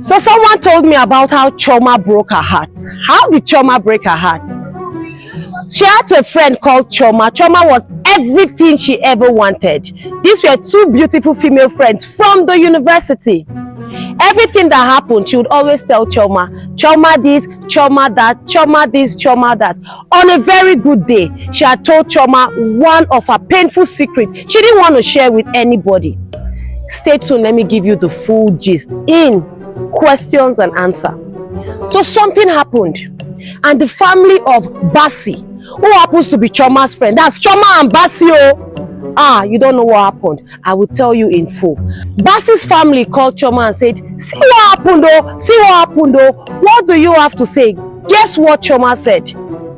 So someone told me about how Chioma broke her heart. How did Chioma break her heart? She had a friend called Chioma. Chioma was everything she ever wanted. These were two beautiful female friends from the university. Everything that happened, she would always tell Chioma, Chioma this, Chioma that, Chioma this, Chioma that. On a very good day, she had told Chioma one of her painful secrets she didn't want to share with anybody. Stay tuned, let me give you the full gist in questions and answer. So something happened, and the family of Basi, who happens to be Chioma's friend, that's Chioma and Basi. You don't know what happened. I will tell you in full. Basi's family called Chioma and said, see what happened though, see what happened though. What do you have to say? Guess what Chioma said?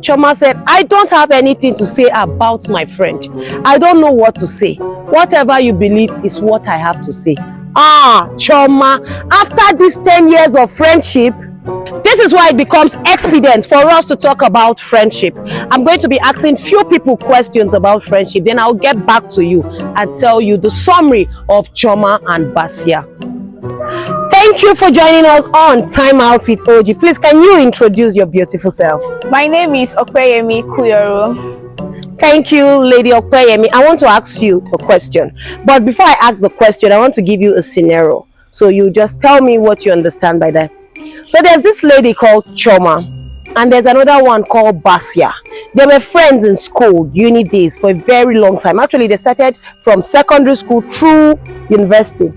Chioma said, I don't have anything to say about my friend. I don't know what to say. Whatever you believe is what I have to say. Chioma, after these 10 years of friendship, this is why it becomes expedient for us to talk about friendship. I'm going to be asking few people questions about friendship, then I'll get back to you and tell you the summary of Chioma and Basia. Thank you for joining us on Time Out with OG. Please, can you introduce your beautiful self? My name is Opeyemi Kuyoro. Thank you, Lady Opeyemi. I want to ask you a question. But before I ask the question, I want to give you a scenario. So you just tell me what you understand by that. So there's this lady called Chioma, and there's another one called Basia. They were friends in school, uni days, for a very long time. Actually, they started from secondary school through university.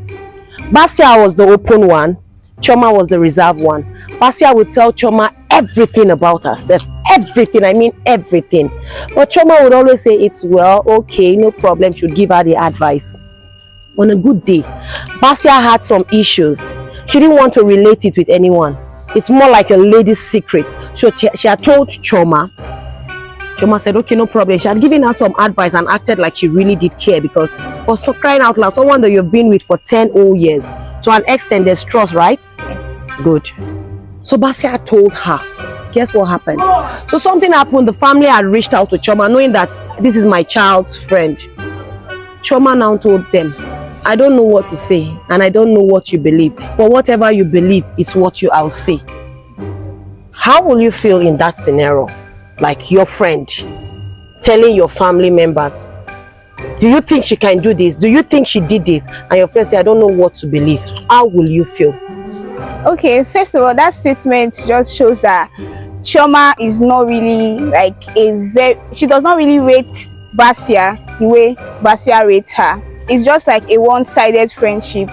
Basia was the open one, Chioma was the reserved one. Basia would tell Chioma everything about herself. Everything, I mean everything. But Chioma would always say, it's well, okay, no problem. She would give her the advice. On a good day, Basia had some issues. She didn't want to relate it with anyone. It's more like a lady's secret. So she had told Chioma. Chioma said, okay, no problem. She had given her some advice and acted like she really did care, because for crying out loud, someone that you've been with for 10 whole years, to an extent, there's trust, right? Yes. Good. So Basia told her. Guess what happened? So something happened. The family had reached out to Chioma, knowing that this is my child's friend. Chioma now told them, I don't know what to say, and I don't know what you believe, but whatever you believe is what I'll say. How will you feel in that scenario? Like your friend telling your family members, do you think she can do this? Do you think she did this? And your friend say, I don't know what to believe. How will you feel? Okay, first of all, that statement just shows that Chioma is not really like she does not really rate Basia the way Basia rates her. It's just like a one-sided friendship.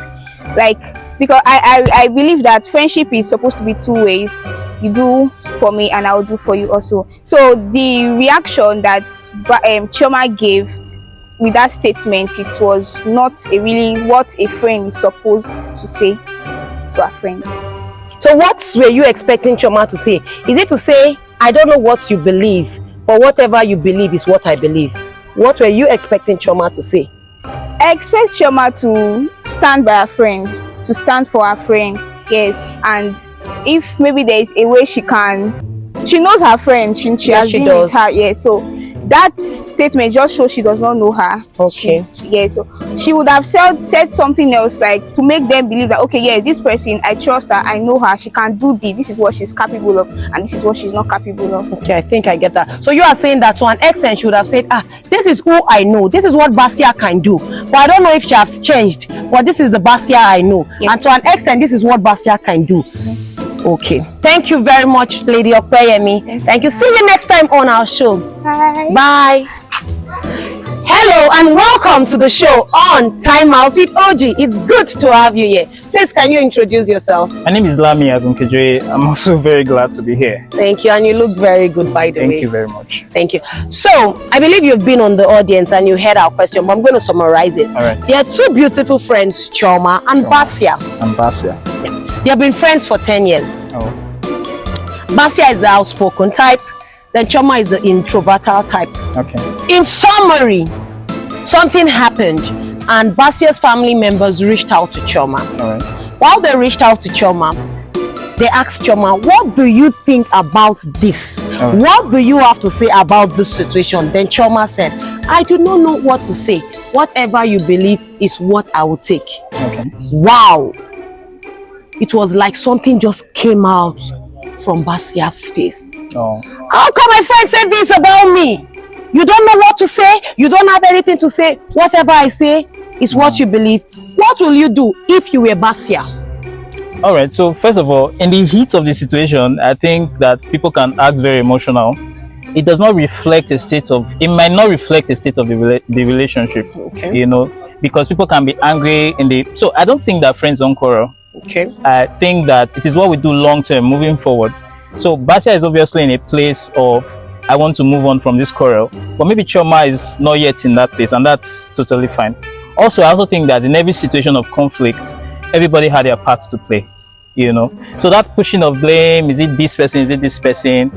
Like, because I believe that friendship is supposed to be two ways. You do for me and I'll do for you also. So the reaction that Chioma gave with that statement, it was not really what a friend is supposed to say to a friend. So what were you expecting Chioma to say? Is it to say, I don't know what you believe, but whatever you believe is what I believe? What were you expecting Chioma to say? I expect Chioma to stand by her friend, to stand for her friend, yes. And if maybe there is a way she knows her friend, she has been with her, yes. So that statement just shows she does not know her. Okay. So she would have said something else, like to make them believe that, okay, yeah, this person, I trust her, I know her, she can do this, this is what she's capable of, and this is what she's not capable of. Okay, I think I get that. So you are saying that to an extent she would have said, this is who I know, this is what Basia can do, but I don't know if she has changed, but this is the Basia I know. Yes. And to an extent, this is what Basia can do. Yes. Okay, thank you very much, Lady Opeyemi. Thank you. See you next time on our show. Bye. Bye. Hello and welcome to the show on Time Out with OG. It's good to have you here. Please, can you introduce yourself? My name is Lami Agunkejoye. I'm also very glad to be here. Thank you, and you look very good, by the way. Thank you very much. Thank you. So, I believe you've been on the audience and you heard our question, but I'm going to summarize it. All right. There are two beautiful friends, Chioma and Basia. And Basia. Yeah. They have been friends for 10 years. Oh. Basia is the outspoken type, then Chioma is the introverted type. Okay. In summary, something happened and Basia's family members reached out to Chioma. All right. While they reached out to Chioma, they asked Chioma, what do you think about this? Right. What do you have to say about this situation? Then Chioma said, I do not know what to say. Whatever you believe is what I will take. Okay. Wow. it was like something just came out from Basia's face. Oh. How come my friend said this about me? You don't know what to say. You don't have anything to say. Whatever I say is what you believe. What will you do if you were Basia? All right. So first of all, in the heat of the situation, I think that people can act very emotional. It does not reflect a state of. It might not reflect a state of the relationship. Okay. You know, because people can be angry in the. So I don't think that friends don't quarrel. Okay. I think that it is what we do long term, moving forward. So Basia is obviously in a place of I want to move on from this quarrel, but maybe Chioma is not yet in that place, and that's totally fine. Also, I also think that in every situation of conflict, everybody had their part to play, you know. So that pushing of blame, is it this person, is it this person?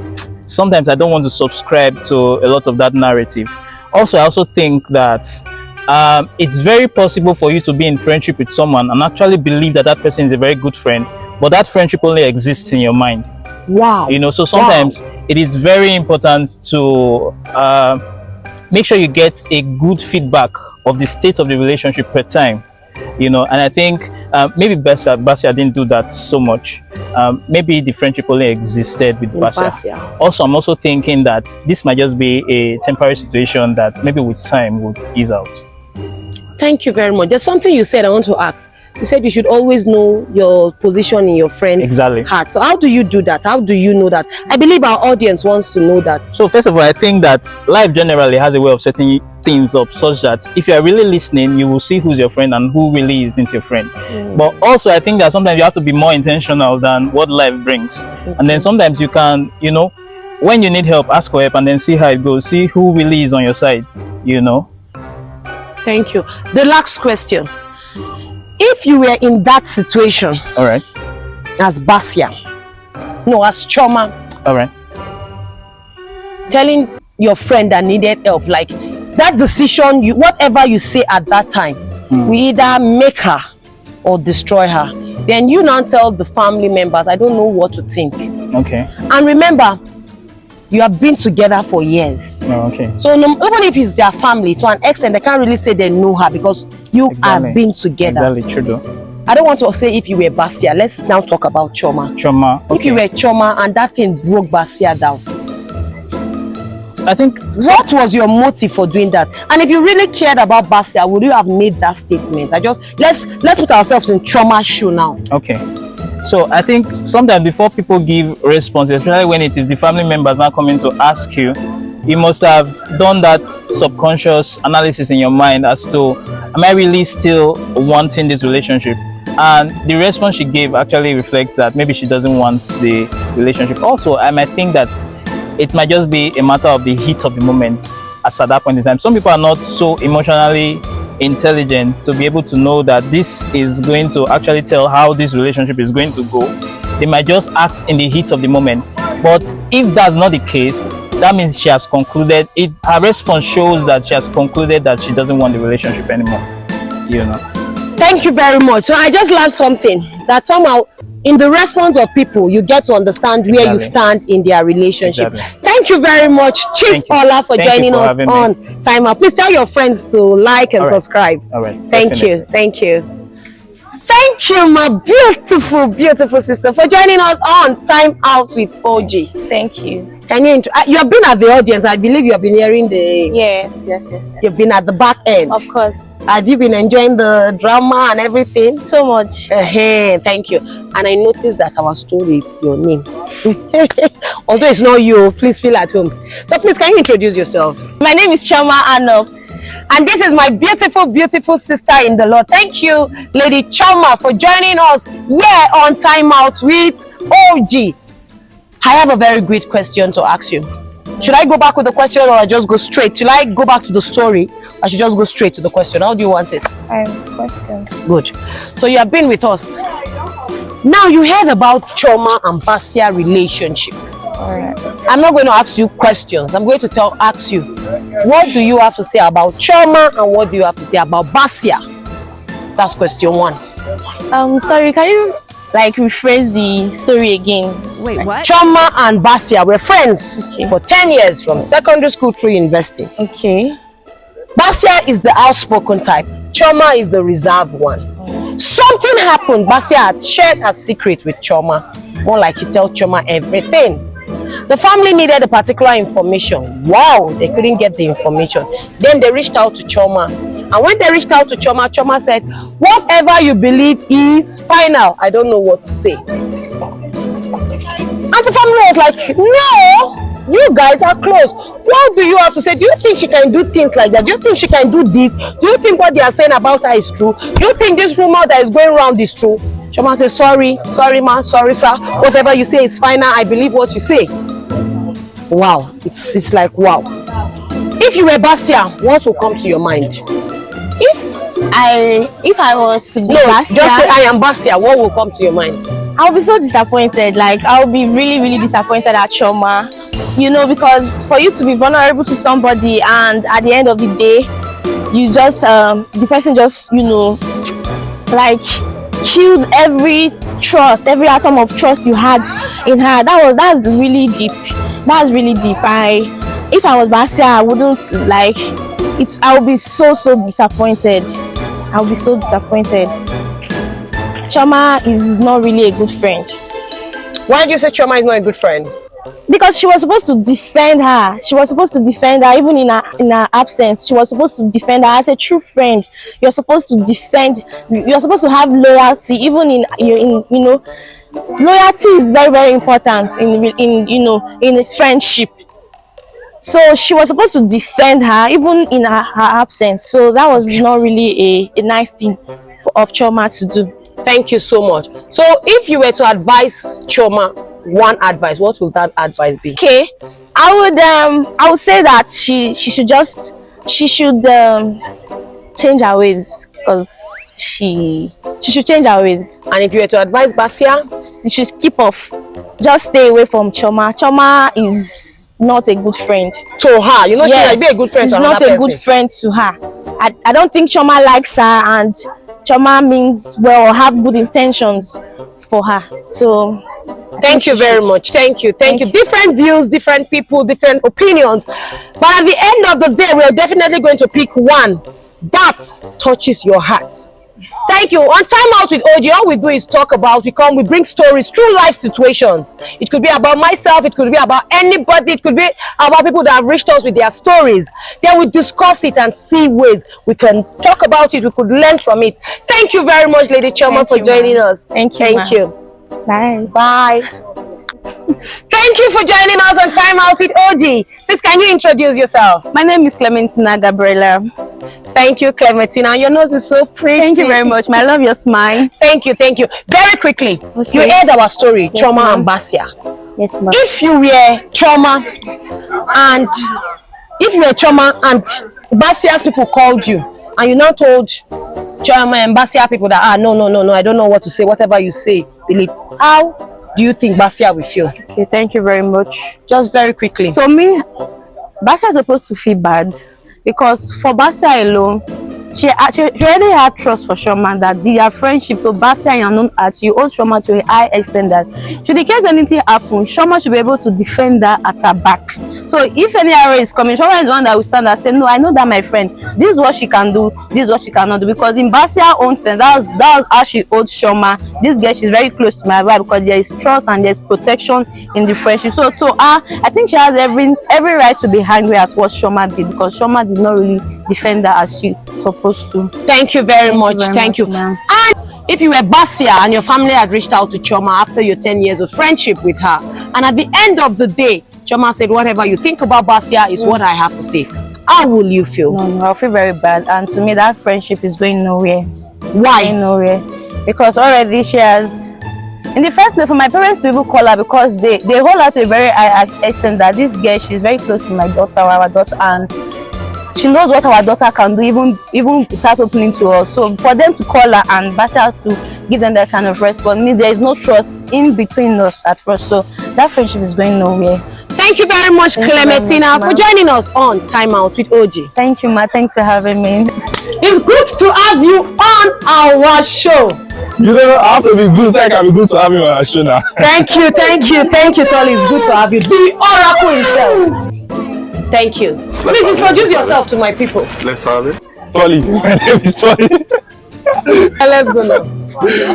Sometimes I don't want to subscribe to a lot of that narrative. Also, I also think that it's very possible for you to be in friendship with someone and actually believe that that person is a very good friend, but that friendship only exists in your mind. Wow. You know, so sometimes it is very important to make sure you get a good feedback of the state of the relationship per time, you know. And I think maybe Basia didn't do that so much. Maybe the friendship only existed with Basia. Also, I'm also thinking that this might just be a temporary situation that maybe with time would ease out. Thank you very much. There's something you said I want to ask. You said you should always know your position in your friend's heart. So how do you do that? How do you know that? I believe our audience wants to know that. So first of all, I think that life generally has a way of setting things up such that if you are really listening, you will see who's your friend and who really isn't your friend. But also I think that sometimes you have to be more intentional than what life brings. And then sometimes you can, you know, when you need help, ask for help and then see how it goes. See who really is on your side, you know. Thank you. The last question. If you were in that situation, all right, as Basia, no, as Chioma, all right, telling your friend that needed help, like that decision, you whatever you say at that time, we either make her or destroy her. Then you now tell the family members, I don't know what to think. Okay. And remember, you have been together for years. Oh, okay. So even if it's their family, to an extent, they can't really say they know her because you have been together. Exactly, true though. I don't want to say if you were Basia. Let's now talk about Chioma. Chioma. Okay. If you were Chioma and that thing broke Basia down, I think what was your motive for doing that? And if you really cared about Basia, would you have made that statement? Let's put ourselves in Chioma's shoe now. Okay. So I think sometimes before people give response, especially when it is the family members now coming to ask you, you must have done that subconscious analysis in your mind as to, am I really still wanting this relationship? And the response she gave actually reflects that maybe she doesn't want the relationship. Also, I might think that it might just be a matter of the heat of the moment as at that point in time. Some people are not so emotionally intelligent to be able to know that this is going to actually tell how this relationship is going to go. They might just act in the heat of the moment. But if that's not the case, that means she has concluded it. Her response shows that she has concluded that she doesn't want the relationship anymore, you know. Thank you very much. So I just learned something, that somehow in the response of people, you get to understand where you stand in their relationship. Thank you very much, Chief Ola, for joining us on Time Out. Please tell your friends to like and subscribe. All right. Thank you. Thank you. Thank you, my beautiful, beautiful sister, for joining us on Time Out with OG. Thank you. Can you you have been at the audience? I believe you have been hearing the. Yes. You've been at the back end. Of course. Have you been enjoying the drama and everything? So much. Thank you. And I noticed that our story, it's your name. Although it's not you, please feel at home. So please, can you introduce yourself? My name is Chioma Anop. And this is my beautiful, beautiful sister in the Lord. Thank you, Lady Chioma, for joining us here on Time Out with OG. I have a very great question to ask you. Should I go back with the question or I just go straight? Should I go back to the story or I should just go straight to the question? How do you want it? Question. Good. So you have been with us. Now you heard about Chioma and Basia relationship. Alright. I'm not going to ask you questions. I'm going to ask you, what do you have to say about Chioma and what do you have to say about Basia? That's question one. Sorry, can you rephrase the story again? Wait, what? Chioma and Basia were friends for 10 years from secondary school through university. Okay. Basia is the outspoken type. Chioma is the reserved one. Some something happened. Basia had shared her secret with Chioma. More like she tells Chioma everything. The family needed a particular information. Wow, they couldn't get the information. Then they reached out to Chioma. And when they reached out to Chioma, Chioma said, whatever you believe is final. I don't know what to say. And the family was like, no, you guys are close. What do you have to say? Do you think she can do things like that? Do you think she can do this? Do you think what they are saying about her is true? Do you think this rumor that is going around is true? Chioma says, sorry ma, sorry sir. Whatever you say is final. I believe what you say. Wow, it's like wow. If you were Basia, what will come to your mind? If I was to be Just Basia, say I am Basia. What will come to your mind? I'll be so disappointed. Like, I'll be really, really disappointed at Chioma. You know, because for you to be vulnerable to somebody and at the end of the day, you just, the person just, you know, like, killed every trust, every atom of trust you had in her. That's really deep. That's really deep. If I was Basia, I wouldn't like it. I would be so disappointed. I would be so disappointed. Chioma is not really a good friend. Why did you say Chioma is not a good friend? Because she was supposed to defend her. She was supposed to defend her even in her absence. She was supposed to defend her as a true friend. You're supposed to defend. You're supposed to have loyalty even in you know. Loyalty is very, very important in a friendship. So she was supposed to defend her even in her absence. So that was not really a nice thing of Chioma to do. Thank you so much. So if you were to advise Chioma one advice, what would that advice be? Okay, I would say that she should change her ways, because she should change her ways. And if you were to advise Basia, she should keep off. Just stay away from Chioma. Chioma is not a good friend to her. You know, yes, she might be a good friend to another person. She's not a good friend to her. I don't think Chioma likes her, and Chioma means well, have good intentions for her. So thank you very much. Thank you. Different views, different people, different opinions, but at the end of the day, we are definitely going to pick one that touches your heart. Thank you. On Time Out with OG, all we do is talk about, we bring stories, true life situations. It could be about myself, it could be about anybody, it could be about people that have reached us with their stories. Then we discuss it and see ways we can talk about it, we could learn from it. Thank you very much, Lady Chioma, for joining us. Thank you. Thank you. Bye. Bye. Thank you for joining us on Time Out with OG. Please, can you introduce yourself? My name is Clementina Gabriela. Thank you, Clementina. Your nose is so pretty. Thank you very much. I love your smile. Thank you. Very quickly, okay. You heard our story, yes, Chioma and Basia. Yes, ma'am. If you were Chioma and Basia's people called you, and you now told Chioma and Basia people that no, I don't know what to say. Whatever you say, believe. How do you think Basia will feel? Okay, thank you very much. Just very quickly. To me, Basia is supposed to feel bad, because for Basia alone, she already had trust for Chioma, that their friendship to Basia and unknown at you hold Chioma to a high extent that should in case anything happen, Chioma should be able to defend her at her back. So if any error is coming, Chioma is the one that will stand and say, no, I know that my friend, this is what she can do, this is what she cannot do. Because in Basia's own sense, that was how she holds Chioma. This girl, she's very close to my wife, because there is trust and there's protection in the friendship. So to her, I think she has every right to be angry at what Chioma did, because Chioma did not really defend her as she supposed to. Thank you very much. Thank you. And if you were Basia and your family had reached out to Chioma after your 10 years of friendship with her, and at the end of the day, Chioma said, whatever you think about Basia is what I have to say, how will you feel? No, I'll feel very bad. And to me, that friendship is going nowhere. Why? Going nowhere. Because already she has, in the first place, for my parents to even call her, because they hold her to a very high extent that this girl, she's very close to my daughter, or our daughter, and she knows what our daughter can do, even without opening to us. So for them to call her and Basia has to give them that kind of response means there is no trust in between us at first. So that friendship is going nowhere. Thank you very much, Clementina, for joining us on Time Out with OG. Thank you, ma. Thanks for having me. It's good to have you on our show. You know, I have to be good, so I can be good to have you on our show now. Thank you, Tolly. It's good to have you. The Oracle himself. Thank you. Please introduce yourself to my people. Let's have it. Tolly. My name is Tolly. Let's go now. Okay.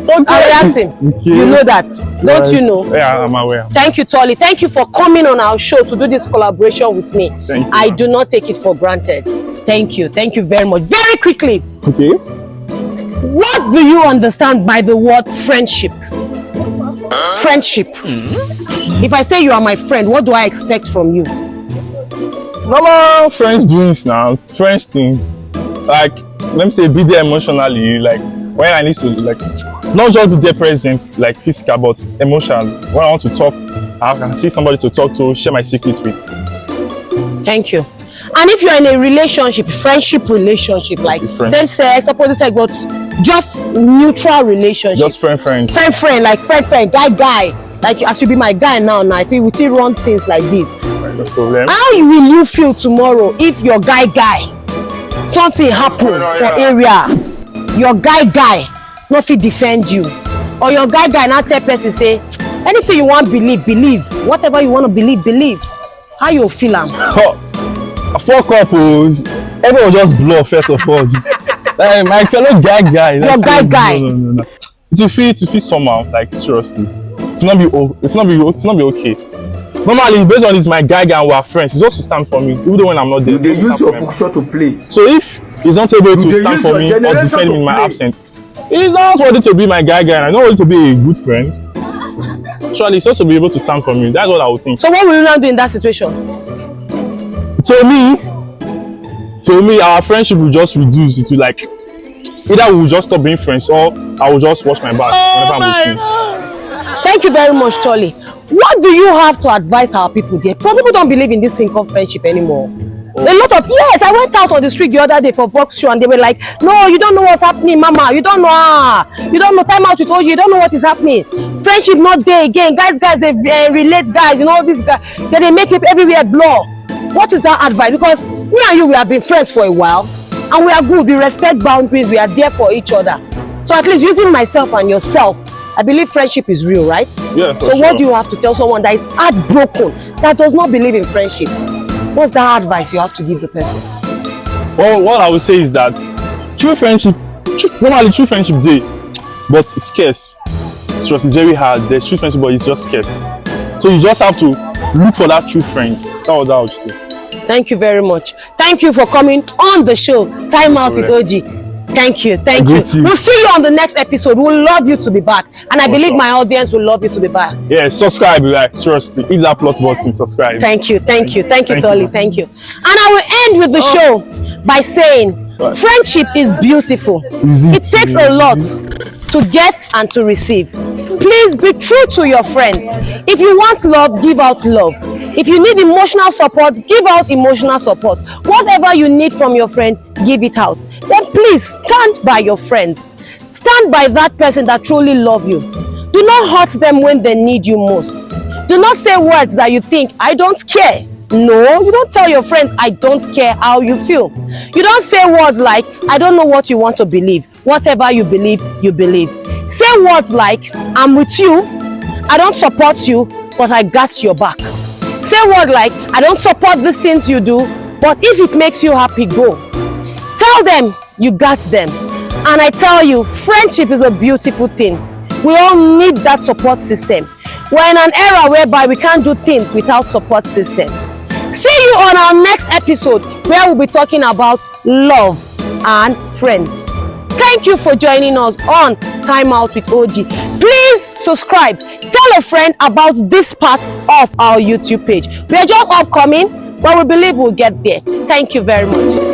I will ask him. Okay. You know that, don't you know? Yeah, I'm aware. Thank you, Tolly. Thank you for coming on our show to do this collaboration with me. Thank you. I do not take it for granted. Thank you. Thank you very much. Very quickly, Okay. what do you understand by the word friendship? Friendship. If I say you are my friend, what do I expect from you? Normal friends doings now. Friends things. Like, let me say, be there emotionally. Like, when I need to, like, not just be there present, like physical, but emotional. When I want to talk, I can see somebody to talk to, share my secrets with. Thank you. And if you're in a relationship, friendship relationship, like Friend. same sex, opposite sex, but just neutral relationship. Just friend. friend, like friend, guy. Like I should be my guy now. I feel we still run things like this. No problem. How will you feel tomorrow if your guy something happen for area, your guy no fit defend you, or your guy now tell person say anything you want believe, whatever you want to believe, how you feel am? I fuck up, everyone just blow first of all. Like, my fellow guy. Your guy. No. To feel somehow, like seriously, it's not be okay. Normally, based on this, my guy and we are friends. He's supposed to stand for me, even though when I'm not there. They he's use supposed to your stand for me. function to play. So if he's not able They to stand use for your me or generation defend me to in my play. absence, he's not worthy to be my guy, and I'm not worthy to be a good friend. Actually, he's supposed to be able to stand for me. That's what I would think. So what will you now do in that situation? To me, our friendship will just reduce to like either we will just stop being friends or I will just watch my back whenever I'm with you. Thank you very much, Tolly. What do you have to advise our people there? Because people don't believe in this thing called friendship anymore. A lot of, yes, I went out on the street the other day for box show and they were like, no, you don't know what's happening, mama. You don't know, you don't know, time out with OG, you don't know what is happening. Friendship not there again. Guys, they relate guys, you know, these guys, they make it everywhere blur. What is that advice? Because me and you, we have been friends for a while and we are good, we respect boundaries, we are there for each other. So at least using myself and yourself, I believe friendship is real, right? Yeah, for so sure. what do you have to tell someone that is heartbroken, that does not believe in friendship? What's that advice you have to give the person? Well, what I would say is that true friendship day, but it's scarce. It's very hard. There's true friendship, but it's just scarce. So you just have to look for that true friend. That's what I would say. Thank you very much. Thank you for coming on the show. Time Out with OG. Thank you. Thank you. We'll see you on the next episode. We'll love you to be back. And I believe my audience will love you to be back. Yeah, subscribe, like, seriously. Hit that plus button, subscribe. Thank you, Thank Tolly. you. Thank you. And I will end with the show by saying friendship is beautiful. It takes a lot to get and to receive. Please be true to your friends. If you want love, give out love. If you need emotional support, give out emotional support. Whatever you need from your friend, give it out. Then please stand by your friends. Stand by that person that truly loves you. Do not hurt them when they need you most. Do not say words that you think, I don't care. No, you don't tell your friends, I don't care how you feel. You don't say words like, I don't know what you want to believe. Whatever you believe, you believe. Say words like, I'm with you, I don't support you, but I got your back. Say words like, I don't support these things you do, but if it makes you happy, go. Tell them you got them. And I tell you, friendship is a beautiful thing. We all need that support system. We're in an era whereby we can't do things without support system. See you on our next episode where we'll be talking about love and friends. Thank you for joining us on Time Out with OG. Please subscribe. Tell a friend about this part of our YouTube page. We are just upcoming, but we believe we'll get there. Thank you very much.